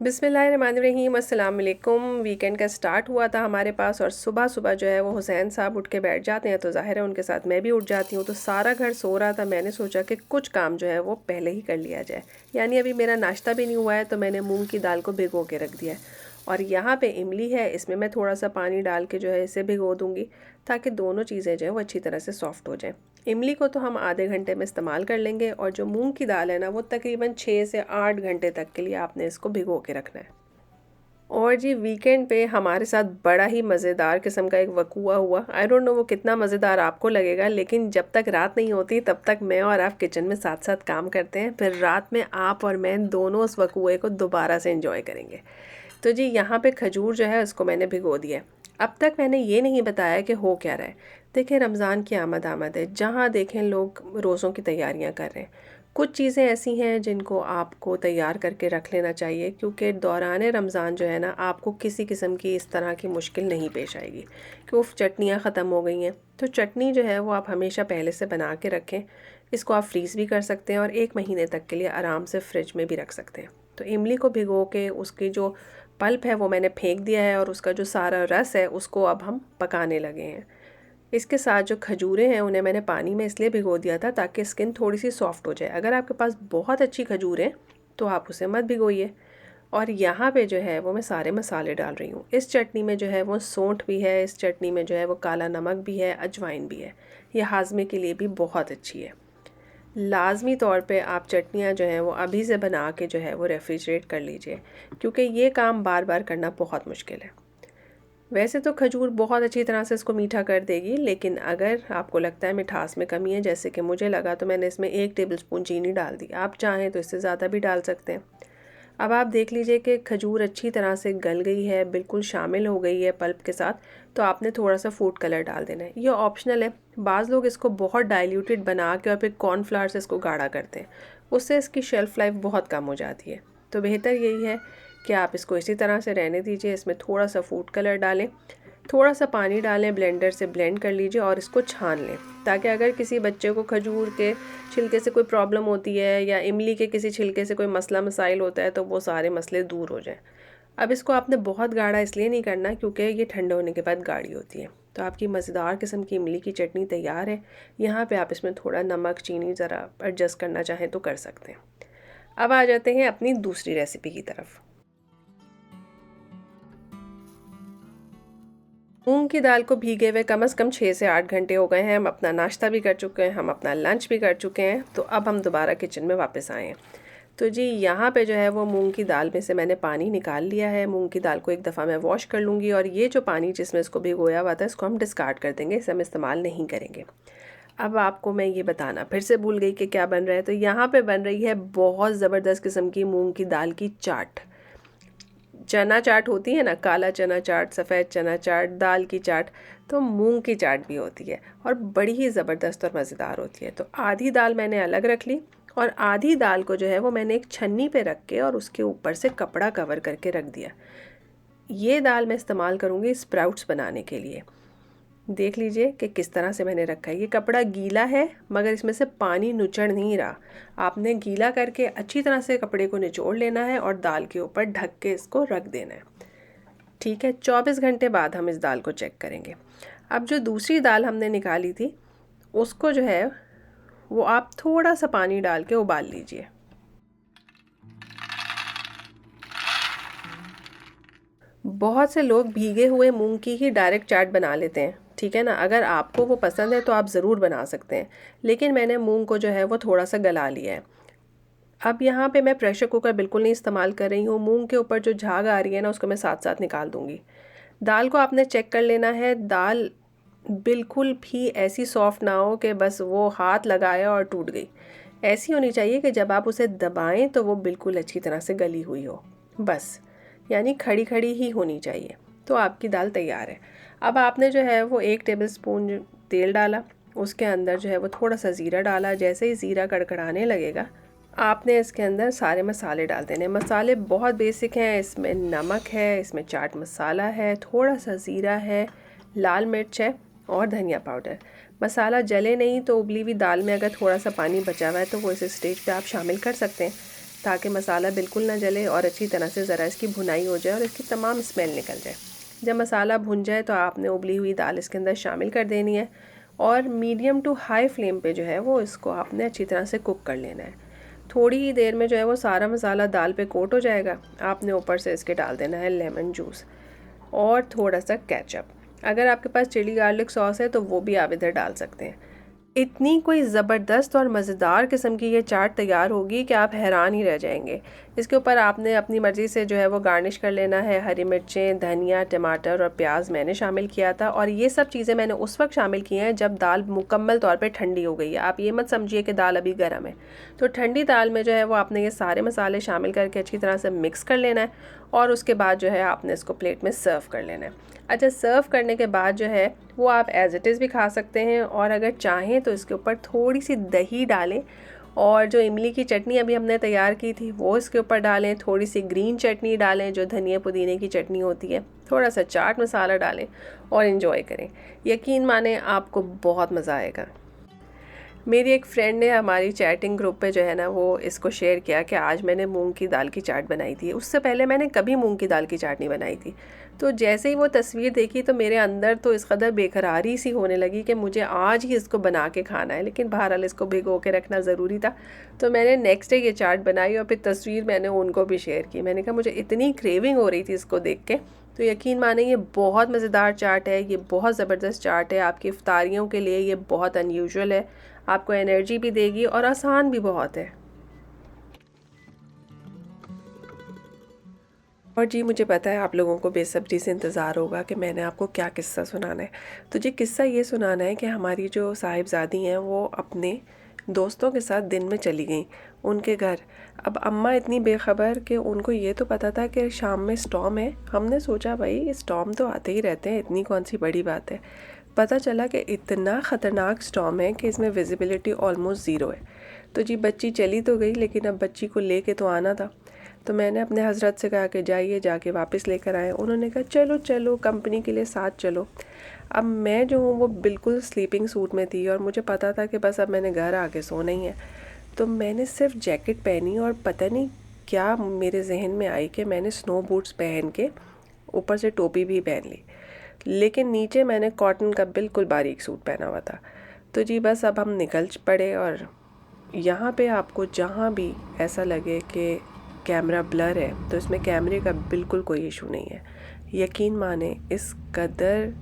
बिस्मिल्लाहिर्रहमानिर्रहीम, अस्सलाम वालेकुम। वीकेंड का स्टार्ट हुआ था हमारे पास और सुबह सुबह जो है वो हुसैन साहब उठ के बैठ जाते हैं, तो ज़ाहिर है उनके साथ मैं भी उठ जाती हूँ। तो सारा घर सो रहा था, मैंने सोचा कि कुछ काम जो है वो पहले ही कर लिया जाए। यानी अभी मेरा नाश्ता भी नहीं हुआ है, तो मैंने मूंग की दाल को भिगो के रख दिया है। और यहाँ पे इमली है, इसमें मैं थोड़ा सा पानी डाल के जो है इसे भिगो दूँगी, ताकि दोनों चीज़ें जो हैं वो अच्छी तरह से सॉफ़्ट हो जाएँ। इमली को तो हम आधे घंटे में इस्तेमाल कर लेंगे, और जो मूंग की दाल है ना, वो तकरीबन 6 से 8 घंटे तक के लिए आपने इसको भिगो के रखना है। और जी वीकेंड पे हमारे साथ बड़ा ही मज़ेदार किस्म का एक वकूआ हुआ। आई डोंट नो वो कितना मज़ेदार आपको लगेगा, लेकिन जब तक रात नहीं होती तब तक मैं और आप किचन में साथ साथ काम करते हैं, फिर रात में आप और मैं दोनों उस वकूए को दोबारा से एंजॉय करेंगे। तो जी यहाँ पे खजूर जो है उसको मैंने भिगो दिया है। अब तक मैंने ये नहीं बताया कि हो क्या रहा है। देखिए, रमज़ान की आमद है, जहाँ देखें लोग रोज़ों की तैयारियाँ कर रहे हैं। कुछ चीज़ें ऐसी हैं जिनको आपको तैयार करके रख लेना चाहिए, क्योंकि दौरान रमज़ान जो है ना, आपको किसी किस्म की इस तरह की मुश्किल नहीं पेश आएगी कि उफ़ चटनियाँ ख़त्म हो गई हैं। तो चटनी जो है वो आप हमेशा पहले से बना के रखें। इसको आप फ्रीज़ भी कर सकते हैं और 1 महीने तक के लिए आराम से फ्रिज में भी रख सकते हैं। तो इमली को भिगो के उसकी जो पल्प है वो मैंने फेंक दिया है, और उसका जो सारा रस है उसको अब हम पकाने लगे हैं। इसके साथ जो खजूरें हैं उन्हें मैंने पानी में इसलिए भिगो दिया था ताकि स्किन थोड़ी सी सॉफ्ट हो जाए। अगर आपके पास बहुत अच्छी खजूर है तो आप उसे मत भिगोइए। और यहाँ पे जो है वो मैं सारे मसाले डाल रही हूँ। इस चटनी में जो है वो सौंठ भी है, इस चटनी में जो है वो काला नमक भी है, अजवाइन भी है। ये हाजमे के लिए भी बहुत अच्छी है। लाज़मी तौर पे आप चटनियाँ जो हैं वो अभी से बना के जो है वो रेफ्रिजरेट कर लीजिए, क्योंकि ये काम बार बार करना बहुत मुश्किल है। वैसे तो खजूर बहुत अच्छी तरह से इसको मीठा कर देगी, लेकिन अगर आपको लगता है मिठास में कमी है, जैसे कि मुझे लगा, तो मैंने इसमें 1 टेबलस्पून चीनी डाल दी। आप चाहें तो इससे ज़्यादा भी डाल सकते हैं। अब आप देख लीजिए कि खजूर अच्छी तरह से गल गई है, बिल्कुल शामिल हो गई है पल्प के साथ। तो आपने थोड़ा सा फूड कलर डाल देना है, ये ऑप्शनल है। बाज़ लोग इसको बहुत डाइल्यूटेड बना के और फिर कॉर्नफ्लावर से इसको गाढ़ा करते हैं, उससे इसकी शेल्फ़ लाइफ बहुत कम हो जाती है। तो बेहतर यही है कि आप इसको इसी तरह से रहने दीजिए। इसमें थोड़ा सा फूड कलर डालें, थोड़ा सा पानी डालें, ब्लेंडर से ब्लेंड कर लीजिए और इसको छान लें, ताकि अगर किसी बच्चे को खजूर के छिलके से कोई प्रॉब्लम होती है या इमली के किसी छिलके से कोई मसला मसाइल होता है, तो वो सारे मसले दूर हो जाएं। अब इसको आपने बहुत गाढ़ा इसलिए नहीं करना क्योंकि ये ठंडे होने के बाद गाढ़ी होती है। तो आपकी मज़ेदार किस्म की इमली की चटनी तैयार है। यहाँ पे आप इसमें थोड़ा नमक चीनी ज़रा एडजस्ट करना चाहें तो कर सकते हैं। अब आ जाते हैं अपनी दूसरी रेसिपी की तरफ। मूंग की दाल को भीगे हुए कम से कम 6 से 8 घंटे हो गए हैं। हम अपना नाश्ता भी कर चुके हैं, हम अपना लंच भी कर चुके हैं। तो अब हम दोबारा किचन में वापस आए हैं। तो जी यहाँ पे जो है वो मूंग की दाल में से मैंने पानी निकाल लिया है। मूंग की दाल को एक दफ़ा मैं वॉश कर लूँगी, और ये जो पानी जिसमें इसको भिगोया हुआ था इसको हम डिस्कार्ड कर देंगे, इसे हम इस्तेमाल नहीं करेंगे। अब आपको मैं ये बताना फिर से भूल गई कि क्या बन रहा है। तो यहाँ पे बन रही है बहुत ज़बरदस्त किस्म की मूंग की दाल की चाट। चना चाट होती है ना, काला चना चाट, सफ़ेद चना चाट, दाल की चाट, तो मूंग की चाट भी होती है और बड़ी ही ज़बरदस्त और मज़ेदार होती है। तो आधी दाल मैंने अलग रख ली, और आधी दाल को जो है वो मैंने एक छन्नी पे रख के और उसके ऊपर से कपड़ा कवर करके रख दिया। ये दाल मैं इस्तेमाल करूँगी स्प्राउट्स बनाने के लिए। देख लीजिए कि किस तरह से मैंने रखा है। ये कपड़ा गीला है, मगर इसमें से पानी नुचड़ नहीं रहा। आपने गीला करके अच्छी तरह से कपड़े को निचोड़ लेना है और दाल के ऊपर ढक के इसको रख देना है। ठीक है, 24 घंटे बाद हम इस दाल को चेक करेंगे। अब जो दूसरी दाल हमने निकाली थी उसको जो है वो आप थोड़ा सा पानी डाल के उबाल लीजिए। बहुत से लोग भीगे हुए मूंग की ही डायरेक्ट चाट बना लेते हैं, ठीक है ना। अगर आपको वो पसंद है तो आप ज़रूर बना सकते हैं, लेकिन मैंने मूंग को जो है वो थोड़ा सा गला लिया है। अब यहाँ पे मैं प्रेशर कुकर बिल्कुल नहीं इस्तेमाल कर रही हूँ। मूंग के ऊपर जो झाग आ रही है ना, उसको मैं साथ साथ निकाल दूँगी। दाल को आपने चेक कर लेना है। दाल बिल्कुल भी ऐसी सॉफ्ट ना हो कि बस वो हाथ लगाया और टूट गई। ऐसी होनी चाहिए कि जब आप उसे दबाएं तो वो बिल्कुल अच्छी तरह से गली हुई हो, बस, यानी खड़ी खड़ी ही होनी चाहिए। तो आपकी दाल तैयार है। अब आपने जो है वो 1 टेबलस्पून तेल डाला, उसके अंदर जो है वो थोड़ा सा ज़ीरा डाला। जैसे ही ज़ीरा कड़कड़ाने लगेगा, आपने इसके अंदर सारे मसाले डाल देने। मसाले बहुत बेसिक हैं। इसमें नमक है, इसमें चाट मसाला है, थोड़ा सा ज़ीरा है, लाल मिर्च है और धनिया पाउडर। मसाला जले नहीं तो उबली हुई दाल में अगर थोड़ा सा पानी बचा हुआ है तो वो इस स्टेज पे आप शामिल कर सकते हैं। ताकि मसाला बिल्कुल ना जले और अच्छी तरह से ज़रा इसकी भुनाई हो जाए और इसकी तमाम स्मेल निकल जाए। जब मसाला भुन जाए तो आपने उबली हुई दाल इसके अंदर शामिल कर देनी है और मीडियम टू हाई फ्लेम पे जो है वो इसको आपने अच्छी तरह से कुक कर लेना है। थोड़ी ही देर में जो है वो सारा मसाला दाल पे कोट हो जाएगा। आपने ऊपर से इसके डाल देना है लेमन जूस और थोड़ा सा केचप। अगर आपके पास चिली गार्लिक सॉस है तो वो भी आप इधर डाल सकते हैं। इतनी कोई ज़बरदस्त और मज़ेदार किस्म की ये चाट तैयार होगी कि आप हैरान ही रह जाएंगे। इसके ऊपर आपने अपनी मर्ज़ी से जो है वो गार्निश कर लेना है। हरी मिर्चें, धनिया, टमाटर और प्याज मैंने शामिल किया था और ये सब चीज़ें मैंने उस वक्त शामिल की हैं जब दाल मुकम्मल तौर पे ठंडी हो गई है। आप ये मत समझिए कि दाल अभी गर्म है। तो ठंडी दाल में जो है वो आपने ये सारे मसाले शामिल करके अच्छी तरह से मिक्स कर लेना है और उसके बाद जो है आपने इसको प्लेट में सर्व कर लेना है। अच्छा, सर्व करने के बाद जो है वो आप एज इट इज़ भी खा सकते हैं और अगर चाहें तो इसके ऊपर थोड़ी सी दही डालें और जो इमली की चटनी अभी हमने तैयार की थी वो इसके ऊपर डालें। थोड़ी सी ग्रीन चटनी डालें जो धनिया पुदीने की चटनी होती है। थोड़ा सा चाट मसाला डालें और इन्जॉय करें। यकीन माने आपको बहुत मज़ा आएगा। मेरी एक फ्रेंड ने हमारी चैटिंग ग्रुप पे जो है ना वो इसको शेयर किया कि आज मैंने मूंग की दाल की चाट बनाई थी। उससे पहले मैंने कभी मूंग की दाल की चाट नहीं बनाई थी। तो जैसे ही वो तस्वीर देखी तो मेरे अंदर तो इस कदर बेकरारी सी होने लगी कि मुझे आज ही इसको बना के खाना है। लेकिन बहरहाल इसको भिगो के रखना ज़रूरी था। तो मैंने नेक्स्ट डे ये चाट बनाई और फिर तस्वीर मैंने उनको भी शेयर की। मैंने कहा मुझे इतनी क्रेविंग हो रही थी इसको देख के। तो यकीन माने ये बहुत मज़ेदार चाट है, ये बहुत ज़बरदस्त चाट है। आपकी इफ्तारियों के लिए ये बहुत अनयूजुअल है, आपको एनर्जी भी देगी और आसान भी बहुत है। और जी मुझे पता है आप लोगों को बेसब्री से इंतज़ार होगा कि मैंने आपको क्या किस्सा सुनाना है। तो जी किस्सा ये सुनाना है कि हमारी जो साहिबज़ादी हैं वो अपने दोस्तों के साथ दिन में चली गईं उनके घर। अब अम्मा इतनी बेखबर कि उनको ये तो पता था कि शाम में स्टॉर्म है। हमने सोचा भाई स्टॉर्म तो आते ही रहते हैं, इतनी कौन सी बड़ी बात है। पता चला कि इतना ख़तरनाक स्टॉर्म है कि इसमें विजिबिलिटी ऑलमोस्ट ज़ीरो है। तो जी बच्ची चली तो गई लेकिन अब बच्ची को ले के तो आना था। तो मैंने अपने हज़रत से कहा कि जाइए जाके वापस लेकर आए। उन्होंने कहा चलो चलो कंपनी के लिए साथ चलो। अब मैं जो हूँ वो बिल्कुल स्लीपिंग सूट में थी और मुझे पता था कि बस अब मैंने घर आके सोना ही है। तो मैंने सिर्फ जैकेट पहनी और पता नहीं क्या मेरे जहन में आई कि मैंने स्नो बूट्स पहन के ऊपर से टोपी भी पहन ली, लेकिन नीचे मैंने कॉटन का बिल्कुल बारीक सूट पहना हुआ था। तो जी बस अब हम निकल पड़े और यहाँ पे आपको जहाँ भी ऐसा लगे कि कैमरा ब्लर है तो इसमें कैमरे का बिल्कुल कोई इशू नहीं है। यकीन माने इस कदर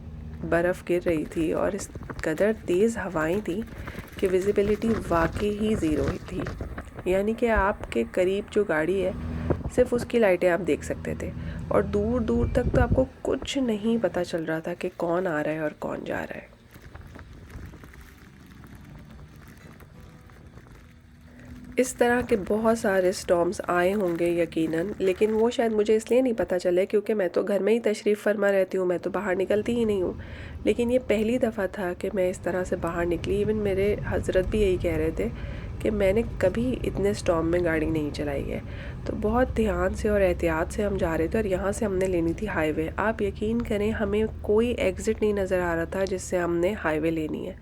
बर्फ़ गिर रही थी और इस कदर तेज़ हवाएं थी कि विजिबिलिटी वाकई ही ज़ीरो ही थी। यानी कि आपके करीब जो गाड़ी है सिर्फ उसकी लाइटें आप देख सकते थे और दूर दूर तक तो आपको कुछ नहीं पता चल रहा था कि कौन आ रहा है और कौन जा रहा है। इस तरह के बहुत सारे स्टॉर्म्स आए होंगे यकीनन, लेकिन वो शायद मुझे इसलिए नहीं पता चले क्योंकि मैं तो घर में ही तशरीफ़ फरमा रहती हूँ, मैं तो बाहर निकलती ही नहीं हूँ। लेकिन ये पहली दफ़ा था कि मैं इस तरह से बाहर निकली। इवन मेरे हज़रत भी यही कह रहे थे कि मैंने कभी इतने स्टॉर्म में गाड़ी नहीं चलाई है। तो बहुत ध्यान से और एहतियात से हम जा रहे थे और यहाँ से हमने लेनी थी हाईवे। आप यकीन करें हमें कोई एग्ज़िट नहीं नज़र आ रहा था जिससे हमने हाईवे लेनी है।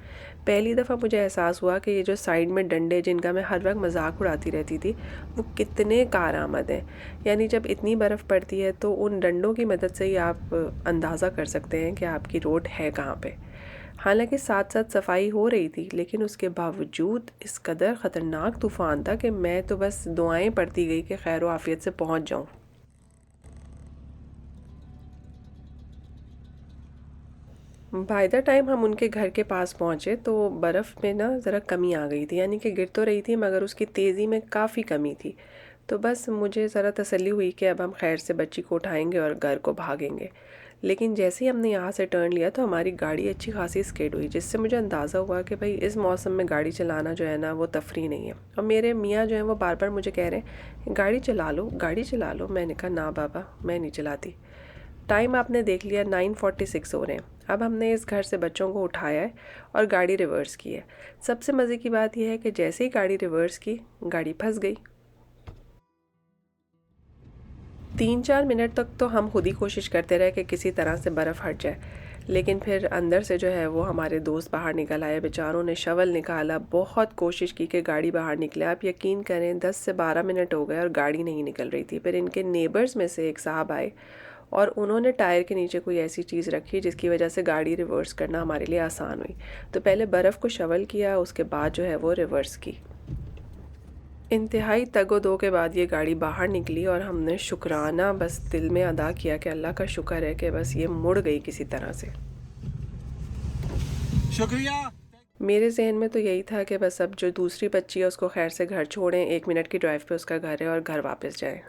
पहली दफ़ा मुझे एहसास हुआ कि ये जो साइड में डंडे जिनका मैं हर वक्त मजाक उड़ाती रहती थी वो कितने कारआमद हैं। यानी जब इतनी बर्फ़ पड़ती है तो उन डंडों की मदद से ही आप अंदाज़ा कर सकते हैं कि आपकी रोड है कहाँ पे। हालांकि साथ साथ सफाई हो रही थी लेकिन उसके बावजूद इस कदर ख़तरनाक तूफ़ान था कि मैं तो बस दुआएं पढ़ती गई कि खैर आफियत से पहुँच जाऊँ। बाय द टाइम हम उनके घर के पास पहुँचे तो बर्फ़ में ना ज़रा कमी आ गई थी। यानी कि गिर तो रही थी मगर उसकी तेज़ी में काफ़ी कमी थी। तो बस मुझे ज़रा तसल्ली हुई कि अब हम खैर से बच्ची को उठाएंगे और घर को भागेंगे। लेकिन जैसे ही हमने यहाँ से टर्न लिया तो हमारी गाड़ी अच्छी खासी स्किड हुई, जिससे मुझे अंदाज़ा हुआ कि भाई इस मौसम में गाड़ी चलाना जो है ना वो तफरी नहीं है। और मेरे मियाँ जो हैं वो बार बार मुझे कह रहे हैं गाड़ी चला लो गाड़ी चला लो। मैंने कहा ना बाबा मैं नहीं चलाती। टाइम आपने देख लिया 9:46 हो रहे हैं। अब हमने इस घर से बच्चों को उठाया है और गाड़ी रिवर्स की है। सबसे मज़े की बात यह है कि जैसे ही गाड़ी रिवर्स की गाड़ी फंस गई। 3-4 मिनट तक तो हम खुद ही कोशिश करते रहे कि किसी तरह से बर्फ़ हट जाए, लेकिन फिर अंदर से जो है वो हमारे दोस्त बाहर निकल आए, बेचारों ने शवल निकाला, बहुत कोशिश की कि गाड़ी बाहर निकले। आप यकीन करें 10 से 12 मिनट हो गए और गाड़ी नहीं निकल रही थी। फिर इनके नेबर्स में से एक साहब आए और उन्होंने टायर के नीचे कोई ऐसी चीज़ रखी जिसकी वजह से गाड़ी रिवर्स करना हमारे लिए आसान हुई। तो पहले बर्फ़ को शवल किया, उसके बाद जो है वो रिवर्स की। इंतहाई तगो-दो के बाद ये गाड़ी बाहर निकली और हमने शुक्राना बस दिल में अदा किया कि अल्लाह का शुक्र है कि बस ये मुड़ गई किसी तरह से। शुक्रिया। मेरे ज़हन में तो यही था कि बस अब जो दूसरी बच्ची है उसको खैर से घर छोड़ें, 1 मिनट की ड्राइव पे उसका घर है और घर वापस जाएँ।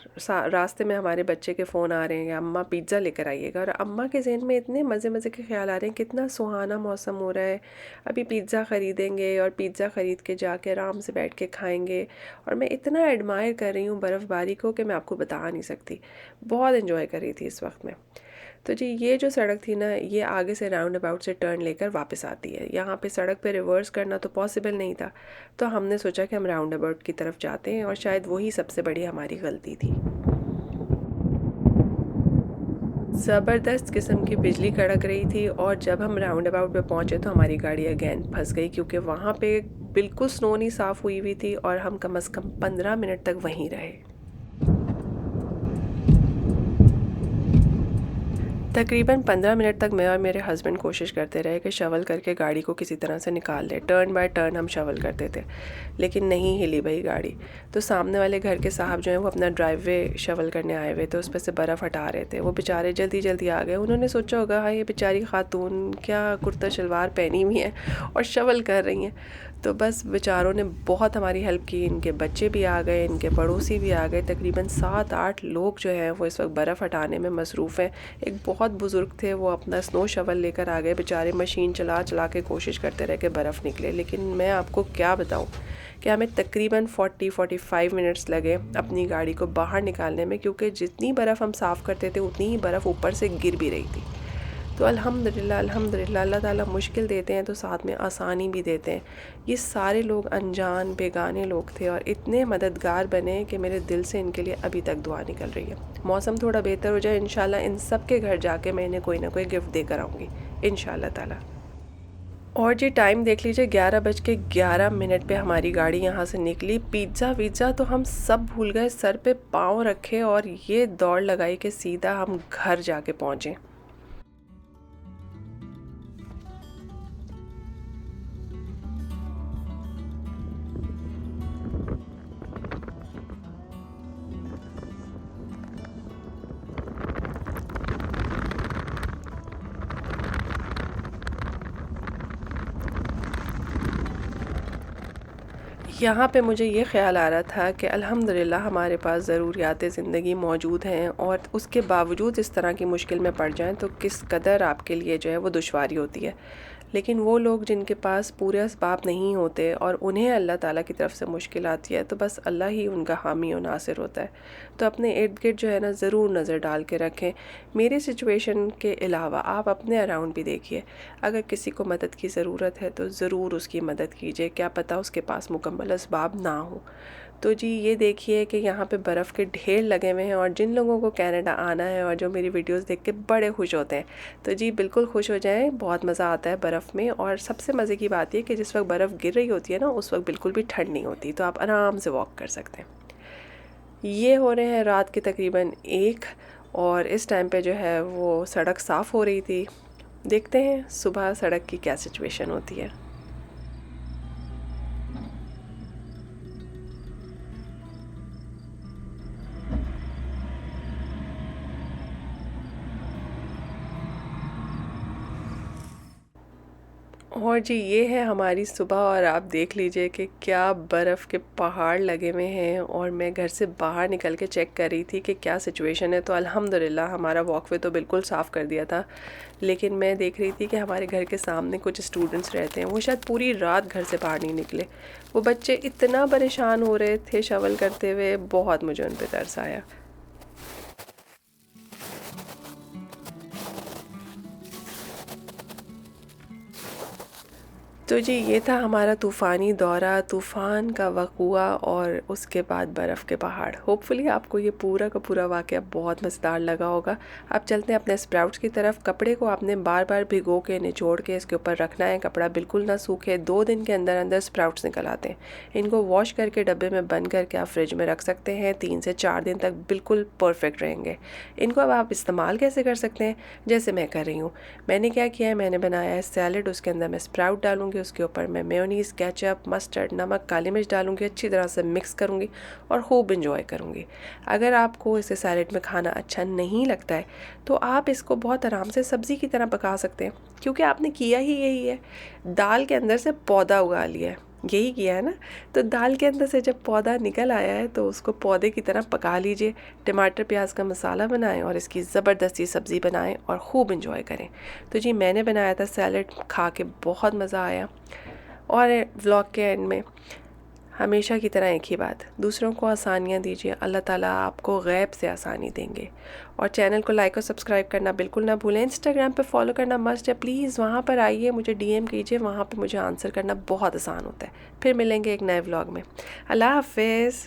रास्ते में हमारे बच्चे के फ़ोन आ रहे हैं कि अम्मा पिज़्ज़ा लेकर आइएगा, और अम्मा के ज़हन में इतने मज़े-मज़े के ख़्याल आ रहे हैं, कितना सुहाना मौसम हो रहा है, अभी पिज़्ज़ा ख़रीदेंगे और पिज़्ज़ा ख़रीद के जाके आराम से बैठ के खाएँगे। और मैं इतना एडमायर कर रही हूँ बर्फ़बारी को कि मैं आपको बता नहीं सकती। बहुत एन्जॉय कर रही थी इस वक्त में। तो जी ये जो सड़क थी ना, ये आगे से राउंड अबाउट से टर्न लेकर वापस आती है। यहाँ पे सड़क पे रिवर्स करना तो पॉसिबल नहीं था, तो हमने सोचा कि हम राउंड अबाउट की तरफ जाते हैं, और शायद वही सबसे बड़ी हमारी गलती थी। ज़बरदस्त किस्म की बिजली कड़क रही थी, और जब हम राउंड अबाउट पे पहुँचे तो हमारी गाड़ी अगेन फंस गई, क्योंकि वहाँ पे बिल्कुल स्नो नहीं साफ़ हुई हुई थी और हम कम से कम 15 मिनट तक वहीं रहे। तकरीबन 15 मिनट तक मैं और मेरे हस्बैंड कोशिश करते रहे कि शवल करके गाड़ी को किसी तरह से निकाल ले। टर्न बाय टर्न हम शवल करते थे, लेकिन नहीं हिली भाई गाड़ी। तो सामने वाले घर के साहब जो हैं वो अपना ड्राइववे शवल करने आए हुए थे, उस पर से बर्फ़ हटा रहे थे। वो बेचारे जल्दी जल्दी आ गए। उन्होंने सोचा होगा हाँ ये बेचारी खातून क्या कुर्ता शलवार पहनी हुई हैं और शवल कर रही हैं। तो बस बेचारों ने बहुत हमारी हेल्प की। इनके बच्चे भी आ गए, इनके पड़ोसी भी आ गए। तकरीबन 7-8 लोग जो हैं वो इस वक्त बर्फ़ हटाने में मसरूफ़ हैं। एक बहुत बुज़ुर्ग थे, वो अपना स्नो शवल लेकर आ गए। बेचारे मशीन चला चला के कोशिश करते रहे कि बर्फ़ निकले, लेकिन मैं आपको क्या बताऊं कि हमें तकरीबन 40-45 मिनट्स लगे अपनी गाड़ी को बाहर निकालने में, क्योंकि जितनी बर्फ़ हम साफ़ करते थे उतनी ही बर्फ़ ऊपर से गिर भी रही थी। तो अल्हम्दुलिल्लाह अल्हम्दुलिल्लाह, अल्लाह ताला मुश्किल देते हैं तो साथ में आसानी भी देते हैं। ये सारे लोग अनजान बेगाने लोग थे और इतने मददगार बने कि मेरे दिल से इनके लिए अभी तक दुआ निकल रही है। मौसम थोड़ा बेहतर हो जाए इंशाल्लाह इन सब के घर जाके मैं इन्हें कोई ना कोई गिफ्ट देकर आऊँगी इंशाल्लाह ताला। और जी टाइम देख लीजिए, 11:11 पे हमारी गाड़ी यहाँ से निकली। पिज़्ज़ा विज़्ज़ा तो हम सब भूल गए, सर पे पाँव रखे और ये दौड़ लगाई कि सीधा हम घर जाके पहुँचे। यहाँ पे मुझे ये ख़्याल आ रहा था कि अल्हम्दुलिल्लाह हमारे पास ज़रूरियात ज़िंदगी मौजूद हैं, और उसके बावजूद इस तरह की मुश्किल में पड़ जाएं तो किस कदर आपके लिए जो है वो दुश्वारी होती है। लेकिन वो लोग जिनके पास पूरे असबाब नहीं होते और उन्हें अल्लाह ताला की तरफ से मुश्किल आती है, तो बस अल्लाह ही उनका हामी और नासिर होता है। तो अपने इर्द गिर्द जो है ना ज़रूर नज़र डाल के रखें। मेरी सिचुएशन के अलावा आप अपने अराउंड भी देखिए, अगर किसी को मदद की ज़रूरत है तो ज़रूर उसकी मदद कीजिए, क्या पता उसके पास मुकम्मल असबाब ना हो। तो जी ये देखिए कि यहाँ पे बर्फ़ के ढेर लगे हुए हैं, और जिन लोगों को कनाडा आना है और जो मेरी वीडियोस देख के बड़े खुश होते हैं, तो जी बिल्कुल खुश हो जाएं। बहुत मज़ा आता है बर्फ़ में, और सबसे मज़े की बात ये कि जिस वक्त बर्फ़ गिर रही होती है ना उस वक्त बिल्कुल भी ठंड नहीं होती, तो आप आराम से वॉक कर सकते हैं। ये हो रहे हैं रात के तकरीबन 1, और इस टाइम पे जो है वो सड़क साफ़ हो रही थी। देखते हैं सुबह सड़क की क्या सिचुएशन होती है। और जी ये है हमारी सुबह, और आप देख लीजिए कि क्या बर्फ़ के पहाड़ लगे हुए हैं। और मैं घर से बाहर निकल के चेक कर रही थी कि क्या सिचुएशन है, तो अल्हम्दुलिल्लाह हमारा वॉकवे तो बिल्कुल साफ़ कर दिया था। लेकिन मैं देख रही थी कि हमारे घर के सामने कुछ स्टूडेंट्स रहते हैं, वो शायद पूरी रात घर से बाहर नहीं निकले। वो बच्चे इतना परेशान हो रहे थे शवल करते हुए, बहुत मुझे उन पर तरस आया। तो जी ये था हमारा तूफ़ानी दौरा, तूफ़ान का वक़ुआ और उसके बाद बर्फ़ के पहाड़। होपफुली आपको ये पूरा का पूरा वाक़या बहुत मज़ेदार लगा होगा। अब चलते हैं अपने स्प्राउट्स की तरफ। कपड़े को आपने बार बार भिगो के निचोड़ के इसके ऊपर रखना है, कपड़ा बिल्कुल ना सूखे। 2 दिन के अंदर अंदर स्प्राउट्स निकल आते हैं। इनको वॉश करके डब्बे में बंद करके आप फ्रिज में रख सकते हैं। 3 से 4 दिन तक बिल्कुल परफेक्ट रहेंगे। इनको अब आप इस्तेमाल कैसे कर सकते हैं, जैसे मैं कर रही हूँ। मैंने क्या किया है, मैंने बनाया है सैलड। उसके अंदर मैं स्प्राउट डालूंगी, उसके ऊपर मैं मेयोनीज़, केचप, मस्टर्ड, नमक, काली मिर्च डालूंगी, अच्छी तरह से मिक्स करूंगी और खूब इंजॉय करूंगी। अगर आपको इसे सैलड में खाना अच्छा नहीं लगता है तो आप इसको बहुत आराम से सब्ज़ी की तरह पका सकते हैं, क्योंकि आपने किया ही यही है, दाल के अंदर से पौधा उगा लिया है, यही किया है ना। तो दाल के अंदर से जब पौधा निकल आया है तो उसको पौधे की तरह पका लीजिए। टमाटर प्याज का मसाला बनाएं और इसकी ज़बरदस्ती सब्ज़ी बनाएं और ख़ूब इंजॉय करें। तो जी मैंने बनाया था सैलड, खा के बहुत मज़ा आया। और व्लॉग के एंड में हमेशा की तरह एक ही बात, दूसरों को आसानियाँ दीजिए, अल्लाह ताला आपको गैब से आसानी देंगे। और चैनल को लाइक और सब्सक्राइब करना बिल्कुल ना भूलें। इंस्टाग्राम पे फॉलो करना मस्ट है, प्लीज़ वहाँ पर आइए, मुझे डीएम कीजिए, वहाँ पे मुझे आंसर करना बहुत आसान होता है। फिर मिलेंगे एक नए व्लॉग में। अल्लाह हाफिज़।